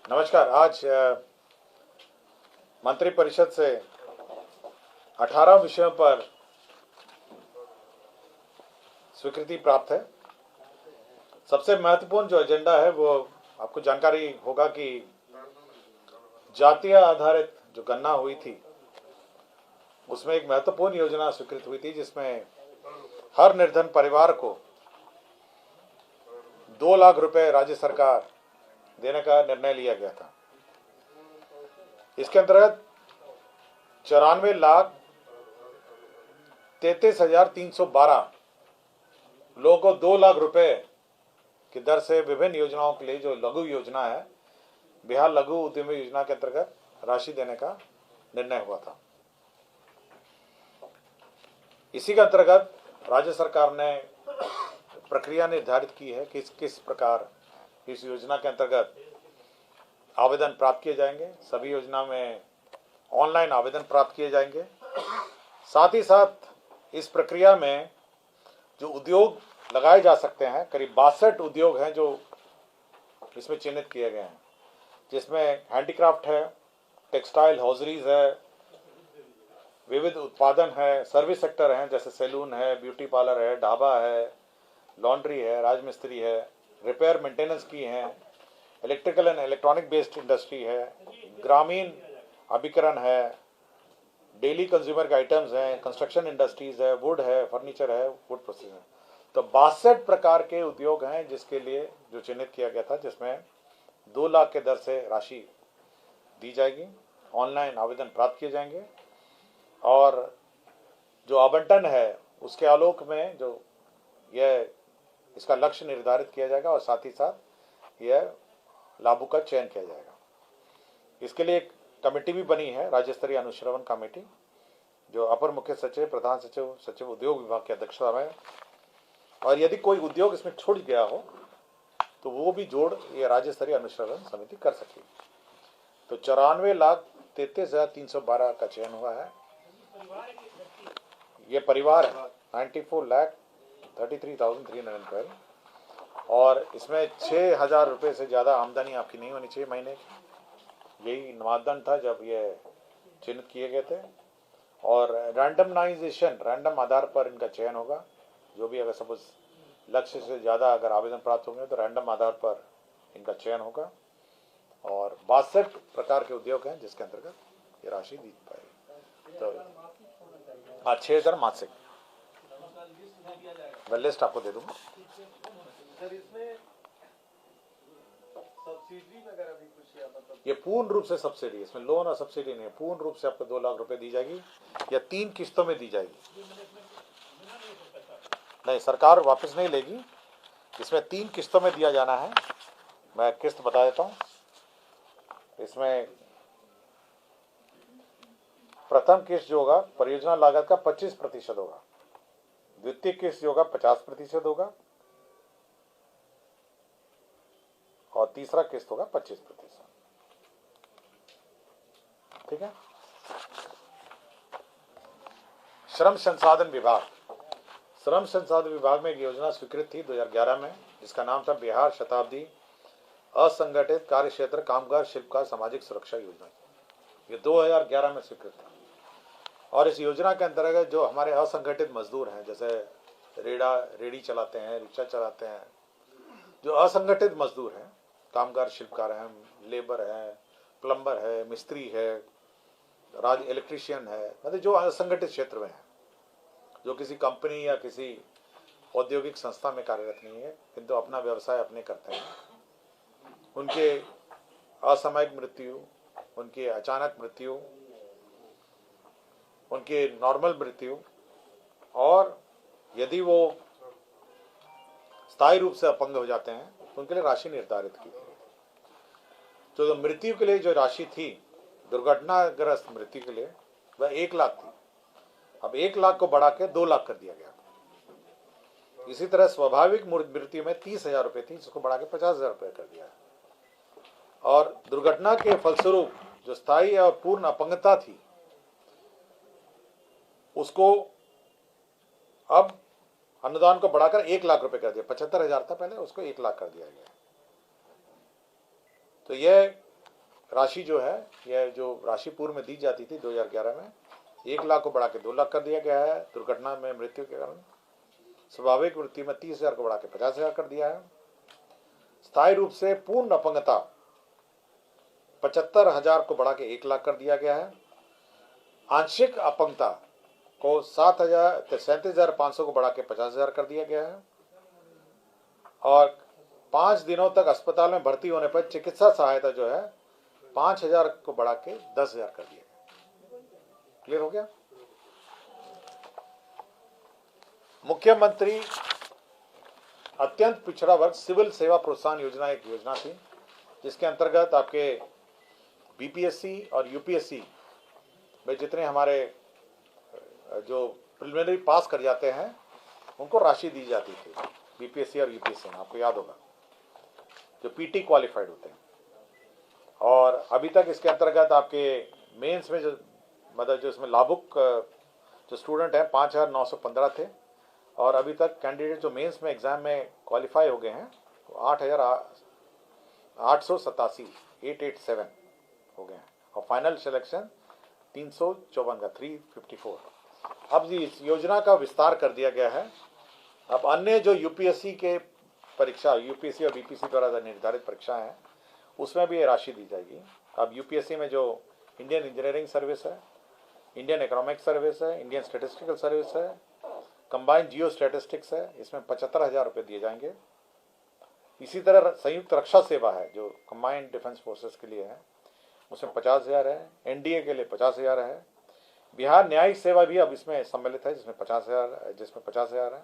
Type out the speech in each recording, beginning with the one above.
नमस्कार। आज मंत्रिपरिषद से 18 विषयों पर स्वीकृति प्राप्त है। सबसे महत्वपूर्ण जो एजेंडा है वो आपको जानकारी होगा कि जातीय आधारित जो गणना हुई थी उसमें एक महत्वपूर्ण योजना स्वीकृत हुई थी, जिसमें हर निर्धन परिवार को 2 लाख रुपए राज्य सरकार देने का निर्णय लिया गया था। इसके अंतर्गत 94,33,312 लोगों को 2 लाख रुपए की दर से विभिन्न योजनाओं के लिए, जो लघु योजना है, बिहार लघु उद्यमी योजना के अंतर्गत राशि देने का निर्णय हुआ था। इसी के अंतर्गत राज्य सरकार ने प्रक्रिया निर्धारित की है कि किस प्रकार इस योजना के अंतर्गत आवेदन प्राप्त किए जाएंगे। सभी योजना में ऑनलाइन आवेदन प्राप्त किए जाएंगे। साथ ही साथ इस प्रक्रिया में जो उद्योग लगाए जा सकते हैं, करीब 62 उद्योग हैं जो इसमें चिन्हित किए गए हैं, जिसमें हैंडीक्राफ्ट है, टेक्सटाइल हॉजरीज है, विविध उत्पादन है, सर्विस सेक्टर हैं जैसे सैलून है, ब्यूटी पार्लर है, ढाबा है, लॉन्ड्री है, राजमिस्त्री है, रिपेयर मेंटेनेंस की है, electrical and electronic based industry है, ग्रामीण अभिकरण है, डेली कंज्यूमर के आइटम्स हैं, कंस्ट्रक्शन इंडस्ट्रीज है, वुड है, फर्नीचर है, वुड प्रोसेसिंग है। तो 62 प्रकार के उद्योग हैं जिसके लिए जो चिन्हित किया गया था, जिसमें 2 लाख के दर से राशि दी जाएगी। ऑनलाइन आवेदन प्राप्त किए जाएंगे और जो आवंटन है उसके आलोक में जो यह इसका लक्ष्य निर्धारित किया जाएगा और साथ ही साथ यह लाभों का चयन किया जाएगा। इसके लिए एक कमेटी भी बनी है, राज्य स्तरीय अनुश्रवण कमेटी, जो अपर मुख्य सचिव, प्रधान सचिव, सचिव उद्योग विभाग की अध्यक्षता में। और यदि कोई उद्योग इसमें छूट गया हो तो वो भी जोड़ ये राज्य स्तरीय अनुश्रवण समिति कर सकेगी। तो 94,33,312 का चयन हुआ है। ये परिवार है 94,33,312 और इसमें 6,000 रुपये से ज़्यादा आमदनी आपकी नहीं होनी चाहिए महीने की। यही मानदंड था जब ये चिन्हित किए गए थे। और रैंडमाइजेशन, रैंडम आधार पर इनका चयन होगा। जो भी अगर सपोज लक्ष्य से ज़्यादा अगर आवेदन प्राप्त होंगे तो रैंडम आधार पर इनका चयन होगा। और 62 प्रकार के उद्योग हैं जिसके अंतर्गत ये राशि दी पाएगी। तो 6,000 मासिक। मैं लिस्ट आपको दे दूंगा। ये पूर्ण रूप से सब्सिडी, इसमें लोन और सब्सिडी नहीं, पूर्ण रूप से आपको 2 लाख रुपए दी जाएगी या 3 किस्तों में दी जाएगी। नहीं, सरकार वापस नहीं लेगी, इसमें 3 किस्तों में दिया जाना है। मैं किस्त बता देता हूँ। इसमें प्रथम किस्त जो होगा परियोजना लागत का 25% होगा, द्वितीय किस्त जो होगा 50% होगा और तीसरा किस्त होगा 25%। ठीक है। श्रम संसाधन विभाग, श्रम संसाधन विभाग में एक योजना स्वीकृत थी 2011 में, जिसका नाम था बिहार शताब्दी असंगठित कार्य क्षेत्र कामगार शिल्पकार सामाजिक सुरक्षा योजना। ये 2011 में स्वीकृत था। और इस योजना के अंतर्गत जो हमारे असंगठित मजदूर हैं, जैसे रेडी चलाते हैं, रिक्शा चलाते हैं, जो असंगठित मजदूर हैं, कामगार शिल्पकार हैं, लेबर है, प्लम्बर है, मिस्त्री है, इलेक्ट्रीशियन है, मतलब जो असंगठित क्षेत्र में है, जो किसी कंपनी या किसी औद्योगिक संस्था में कार्यरत नहीं है किंतु अपना व्यवसाय अपने करते हैं, उनके असामयिक मृत्यु, उनकी अचानक मृत्यु, उनकी नॉर्मल मृत्यु, और यदि वो स्थायी रूप से अपंग हो जाते हैं तो उनके लिए राशि निर्धारित की गई। तो मृत्यु के लिए जो राशि थी, दुर्घटनाग्रस्त मृत्यु के लिए, वह 1 लाख थी। अब 1 लाख को बढ़ा के 2 लाख कर दिया गया। इसी तरह स्वाभाविक मृत्यु में 30,000 रुपये थी, जिसको बढ़ा के 50,000 रुपये कर दिया। और दुर्घटना के फलस्वरूप जो स्थायी और पूर्ण अपंगता थी, उसको अब अनुदान को बढ़ाकर 1 लाख रुपए कर दिया। 75,000 था पहले, उसको 1 लाख कर दिया गया। तो यह राशि जो है, यह जो राशि पूर्व में दी जाती थी 2011 में 1 लाख को बढ़ा के 2 लाख कर दिया गया है। दुर्घटना में मृत्यु के कारण स्वाभाविक मृत्यु में 30,000 को बढ़ा के 50,000 कर दिया है। स्थायी रूप से पूर्ण अपंगता 75,000 को बढ़ा के 1 लाख कर दिया गया है। आंशिक अपंगता को 37,500 को बढ़ा के 50,000 कर दिया गया है। और 5 दिनों तक अस्पताल में भर्ती होने पर चिकित्सा सहायता जो है 5,000 को बढ़ा के 10,000 कर दिया गया। क्लियर हो गया। मुख्यमंत्री अत्यंत पिछड़ा वर्ग सिविल सेवा प्रोत्साहन योजना एक योजना थी, जिसके अंतर्गत आपके बीपीएससी और यूपीएससी में जितने हमारे जो प्रिलिमिनरी पास कर जाते हैं उनको राशि दी जाती थी। बीपीएससी और यूपीएससी में आपको याद होगा, जो पीटी क्वालिफाइड होते हैं। और अभी तक इसके अंतर्गत आपके मेंस में जो मतलब जो इसमें लाभुक जो स्टूडेंट हैं 5,915 थे, और अभी तक कैंडिडेट जो मेंस में एग्जाम में क्वालिफाई हो गए हैं तो 8,887 हो गए हैं, और फाइनल सिलेक्शन 354 का 354। अब इस योजना का विस्तार कर दिया गया है। अब अन्य जो यूपीएससी के परीक्षा, यूपीएससी और बीपीएससी द्वारा निर्धारित परीक्षाएं हैं, उसमें भी ये राशि दी जाएगी। अब यूपीएससी में जो इंडियन इंजीनियरिंग सर्विस है, इंडियन इकोनॉमिक सर्विस है, इंडियन स्टैटिस्टिकल सर्विस है, कंबाइंड जियो स्टैटिस्टिक्स है, इसमें 75,000 रुपये दिए जाएंगे। इसी तरह संयुक्त रक्षा सेवा है जो कंबाइंड डिफेंस फोर्सेस के लिए है, उसमें 50,000 है। एनडीए के लिए 50,000 है। बिहार न्यायिक सेवा भी अब इसमें सम्मिलित है, जिसमें 50,000 है।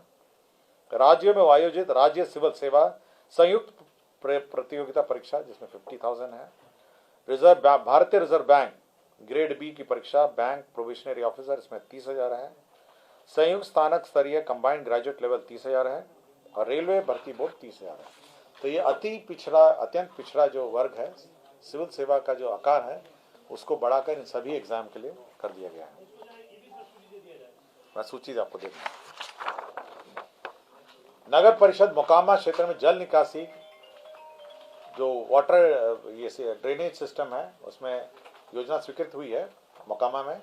राज्यों में आयोजित राज्य सिविल सेवा संयुक्त प्रतियोगिता परीक्षा जिसमें 50,000 है। भारतीय रिजर्व बैंक ग्रेड बी की परीक्षा बैंक प्रोबेशनरी ऑफिसर, इसमें 30,000 है। संयुक्त स्थानक स्तरीय कंबाइंड ग्रेजुएट लेवल 30,000 है, और रेलवे भर्ती बोर्ड 30,000 है। तो ये अत्यंत पिछड़ा जो वर्ग है, सिविल सेवा का जो आकार है उसको बढ़ाकर इन सभी एग्जाम के लिए कर दिया गया है। मैं सूची आपको दे दूंगा। नगर परिषद मोकामा क्षेत्र में जल निकासी जो वाटर ये ड्रेनेज सिस्टम है, उसमें योजना स्वीकृत हुई है मोकामा में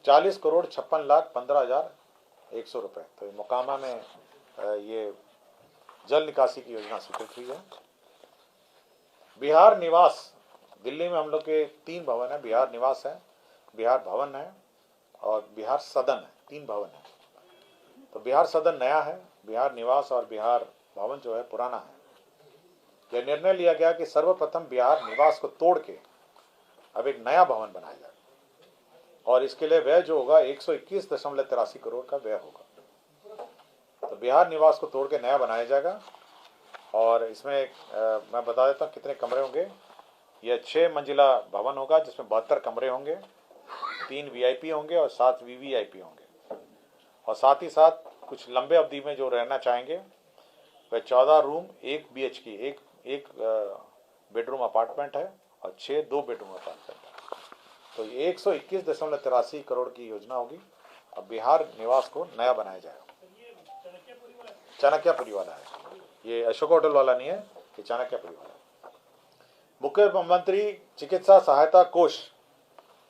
40,56,15,100 रुपये। तो मोकामा में ये जल निकासी की योजना स्वीकृत हुई है। बिहार निवास, दिल्ली में हम लोग के 3 भवन है, बिहार निवास है, बिहार भवन है और बिहार सदन है, 3 भवन है। तो बिहार सदन नया है, बिहार निवास और बिहार भवन जो है पुराना है। यह निर्णय लिया गया कि सर्वप्रथम बिहार निवास को तोड़ के अब एक नया भवन बनाया जाए, और इसके लिए व्यय जो होगा 121.83 करोड़ का व्यय होगा। तो बिहार निवास को तोड़ के नया बनाया जाएगा, और इसमें मैं बता देता हूँ कितने कमरे होंगे। यह 6 मंजिला भवन होगा, जिसमें 72 कमरे होंगे, 3 वीआईपी होंगे और 7 वीवीआईपी होंगे। और साथ ही साथ कुछ लंबे अवधि में जो रहना चाहेंगे वह 14 रूम 1 BHK एक बेडरूम अपार्टमेंट है, और 6 2 बेडरूम अपार्टमेंट है। तो 121.83 करोड़ की योजना होगी। अब बिहार निवास को नया बनाया जाएगा। चाणक्यपुरी वाला है, ये अशोक होटल वाला नहीं है, ये चाणक्यपुरी वाला है। मुख्यमंत्री चिकित्सा सहायता कोष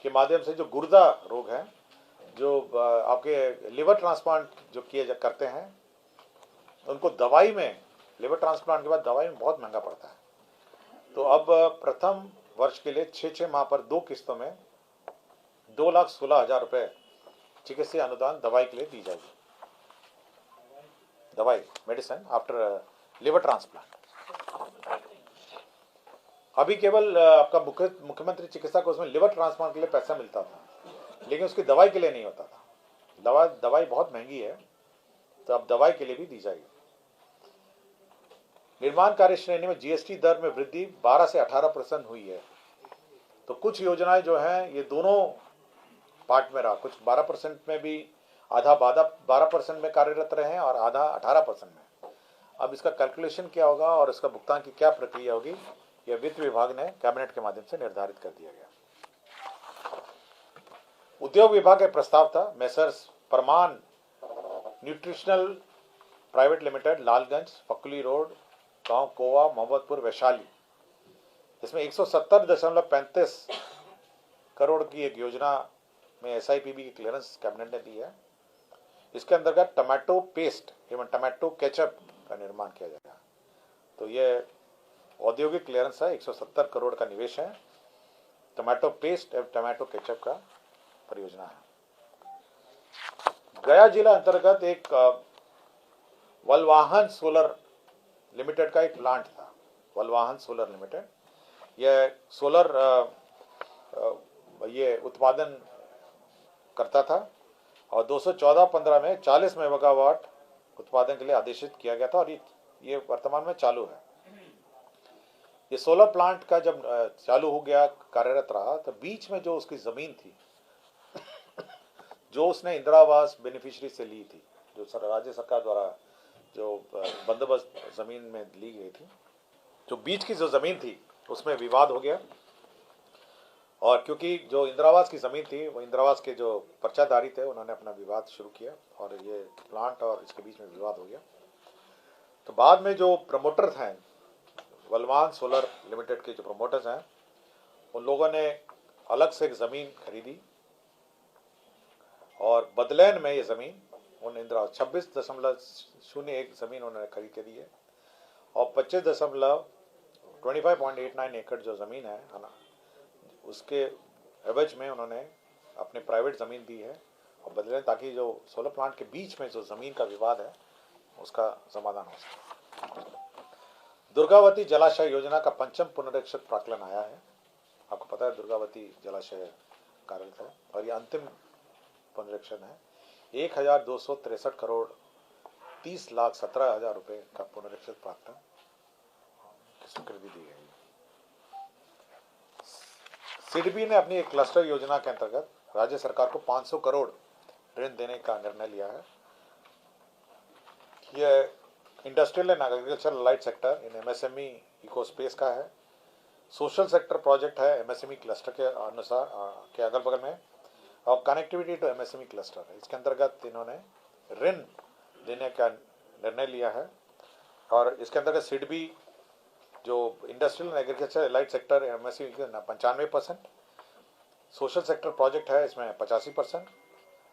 के माध्यम से जो गुर्दा रोग है, जो आपके लिवर ट्रांसप्लांट जो करते हैं, उनको दवाई में, लिवर ट्रांसप्लांट के बाद दवाई में बहुत महंगा पड़ता है। तो अब प्रथम वर्ष के लिए 6 माह पर 2 किस्तों में 2,16,000 रुपये चिकित्सा अनुदान दवाई के लिए दी जाएगी। दवाई मेडिसिन आफ्टर लिवर ट्रांसप्लांट। अभी केवल आपका मुख्यमंत्री चिकित्सा कोष में लिवर ट्रांसप्लांट के लिए पैसा मिलता था, लेकिन उसकी दवाई के लिए नहीं होता था। दवाई बहुत महंगी है, तो अब दवाई के लिए भी दी जाएगी। निर्माण कार्य श्रेणी में जीएसटी दर में वृद्धि 12 से 18% हुई है। तो कुछ योजनाएं जो हैं ये दोनों पार्ट में रहा, कुछ 12% में भी, आधा 12% में कार्यरत रहे हैं और आधा 18% में। अब इसका कैलकुलेशन क्या होगा और इसका भुगतान की क्या प्रक्रिया होगी, यह वित्त विभाग ने कैबिनेट के माध्यम से निर्धारित कर दिया गया। उद्योग विभाग का प्रस्ताव था messrs Parman nutritional private limited, Lalganj, Fakuli road, गांव कोवा, मोहम्मदपुर, वैशाली, इसमें 170.35 करोड़ की एक योजना में SIPB की क्लियरेंस कैबिनेट ने दी है। इसके अंतर्गत टमाटो पेस्ट एवं टमाटो केचप का निर्माण किया जाएगा। तो ये औद्योगिक क्लियरेंस है, 170 करोड़ का निवेश है, टमाटो पेस्ट एवं टमाटो केचप का परियोजना है। गया जिला अंतर्गत एक वलवाहन सोलर लिमिटेड का एक प्लांट था, वलवाहन सोलर लिमिटेड। यह सोलर ये उत्पादन करता था और 214-15 में 40 मेगावाट उत्पादन के लिए आदेशित किया गया था और ये वर्तमान में चालू है। ये सोलर प्लांट का जब चालू हो गया, कार्यरत रहा, तो बीच में जो उसकी जमीन थी जो उसने इंदिरा आवास बेनिफिशियरी से ली थी, जो राज्य सरकार द्वारा जो बंदोबस्त जमीन में ली गई थी, जो बीच की जो जमीन थी उसमें विवाद हो गया। और क्योंकि जो इंदिरा आवास की जमीन थी, वो इंदिरा आवास के जो पर्चाधारी थे उन्होंने अपना विवाद शुरू किया और ये प्लांट और इसके बीच में विवाद हो गया। तो बाद में जो प्रमोटर्स हैं, वलवाहन सोलर लिमिटेड के जो प्रमोटर्स हैं, उन लोगों ने अलग से एक जमीन खरीदी और बदलैन में ये जमीन उन इंदिरा 26.01 जमीन उन्होंने खरीद के दी है और 25.89 एकड़ जो जमीन है ना, उसके एवज में उन्होंने अपने प्राइवेट ज़मीन दी है और बदले, ताकि जो सोलर प्लांट के बीच में जो ज़मीन का विवाद है उसका समाधान हो सके। दुर्गावती जलाशय योजना का 5म पुनरीक्षण प्राक्कलन आया है। आपको पता है दुर्गावती जलाशय कार्यरत है और ये अंतिम पुनरीक्षण है। 1,263 करोड़ 30,17,000 रुपये का पुनरीक्षण प्राक्कलन स्वीकृति दी गई। सिडबी ने अपनी एक क्लस्टर योजना के अंतर्गत राज्य सरकार को 500 करोड़ ऋण देने का निर्णय लिया है। यह industrial and agriculture light sector in MSME इकोस्पेस का है। सोशल सेक्टर प्रोजेक्ट है MSME क्लस्टर के अनुसार के अगल बगल में, और कनेक्टिविटी टू MSME क्लस्टर है। इसके अंतर्गत इन्होंने ऋण देने का निर्णय लिया है और इसके अंतर्गत सिडबी जो industrial and agriculture light sector MSME 95%, social sector project है इसमें 85%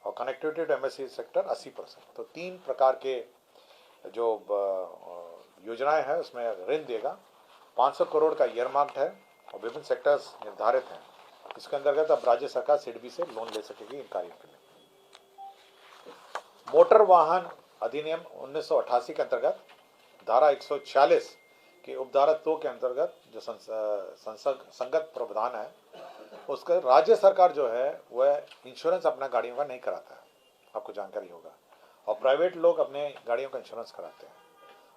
और कनेक्टिविटी टू MSME सेक्टर 80%। तो 3 प्रकार के जो योजनाएं हैं उसमें ऋण देगा। 500 करोड़ का ईयरमार्क्ड है और विभिन्न सेक्टर्स निर्धारित हैं। इसके अंतर्गत अब राज्य सरकार सिडबी से लोन ले सकेगी इन कार्यों के लिए। मोटर वाहन अधिनियम 1988 के अंतर्गत धारा 146 के उपधारा 2 के अंतर्गत जो संगत प्रावधान है, उसका राज्य सरकार जो है वह इंश्योरेंस अपना गाड़ियों का नहीं कराता है, आपको जानकारी होगा, और प्राइवेट लोग अपने गाड़ियों का इंश्योरेंस कराते हैं।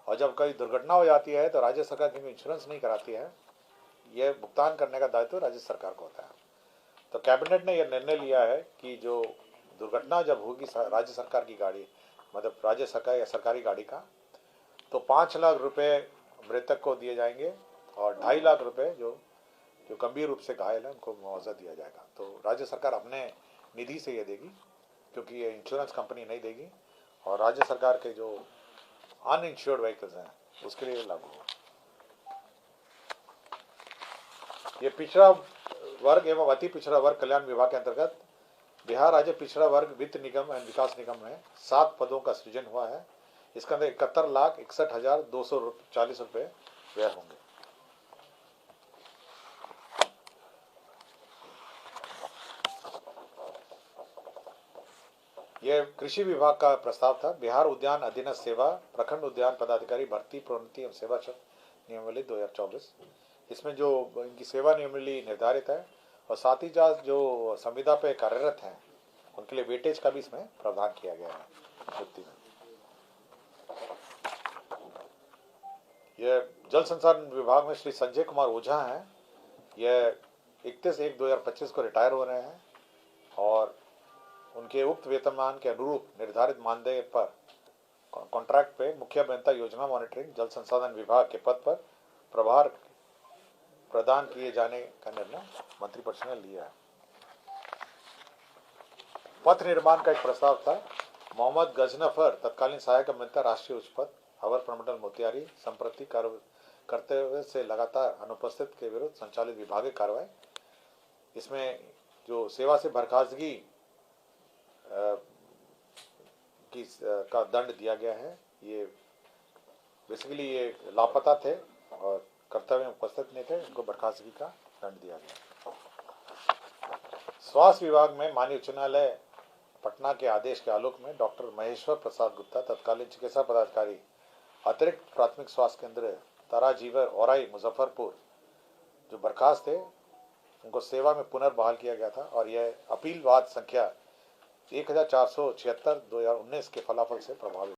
और जब कोई दुर्घटना हो जाती है तो राज्य सरकार क्योंकि इंश्योरेंस नहीं कराती है, यह भुगतान करने का दायित्व राज्य सरकार को होता है। तो कैबिनेट ने यह निर्णय लिया है कि जो दुर्घटना जब होगी राज्य सरकार की गाड़ी, मतलब राज्य सरकार या सरकारी गाड़ी का, तो 5 लाख रुपए मृतक को दिए जाएंगे और 2.5 लाख रुपए जो गंभीर रूप से घायल है उनको मुआवजा दिया जाएगा। तो राज्य सरकार अपने निधि से ये देगी, क्योंकि ये इंश्योरेंस कंपनी नहीं देगी, और राज्य सरकार के जो अनइंश्योर्ड व्हीकल्स हैं उसके लिए लागू होगा। ये पिछड़ा वर्ग एवं अति पिछड़ा वर्ग कल्याण विभाग के अंतर्गत बिहार राज्य पिछड़ा वर्ग वित्त निगम एवं विकास निगम में 7 पदों का सृजन हुआ है। इसके अंदर 71,61,240 रुपये व्यय होंगे। यह कृषि विभाग का प्रस्ताव था। बिहार उद्यान अधीनस्थ सेवा प्रखंड उद्यान पदाधिकारी भर्ती प्रोन्नति एवं सेवा नियमावली 2024, इसमें जो इनकी सेवा नियमावली निर्धारित है और साथ ही साथ जो संविदा पे कार्यरत हैं उनके लिए वेटेज का भी इसमें प्रावधान किया गया है नियुक्ति में। यह जल संसाधन विभाग में श्री संजय कुमार ओझा हैं। यह 31/1/2025 को रिटायर हो रहे हैं और उनके उक्त वेतनमान के अनुरूप निर्धारित मानदेय पर कॉन्ट्रैक्ट पे मुख्य अभियंता योजना मॉनिटरिंग जल संसाधन विभाग के पद पर प्रभार प्रदान किए जाने का निर्णय मंत्रिपरिषद ने लिया है। पथ निर्माण का एक प्रस्ताव था। मोहम्मद गजनफर तत्कालीन सहायक अभियंता राष्ट्रीय उच्च पथ अवर प्रमंडल मोतिहारी संप्रति कर्तव्य से लगातार अनुपस्थित के विरुद्ध संचालित विभागीय कार्रवाई। इसमें जो सेवा से बर्खास्तगी का दंड दिया गया है, ये बेसिकली ये लापता थे और कर्तव्य में उपस्थित नहीं थे, इनको बर्खास्तगी का दंड दिया गया। स्वास्थ्य विभाग में माननीय उच्च न्यायालय पटना के आदेश के आलोक में डॉक्टर महेश्वर प्रसाद गुप्ता, तत्कालीन चिकित्सा पदाधिकारी, अतिरिक्त प्राथमिक स्वास्थ्य केंद्र ताराजीवर औराई मुजफ्फरपुर, जो बर्खास्त थे, उनको सेवा में पुनर्बहाल किया गया था और यह अपील वाद संख्या 1476/2019 के फलाफल से प्रभावित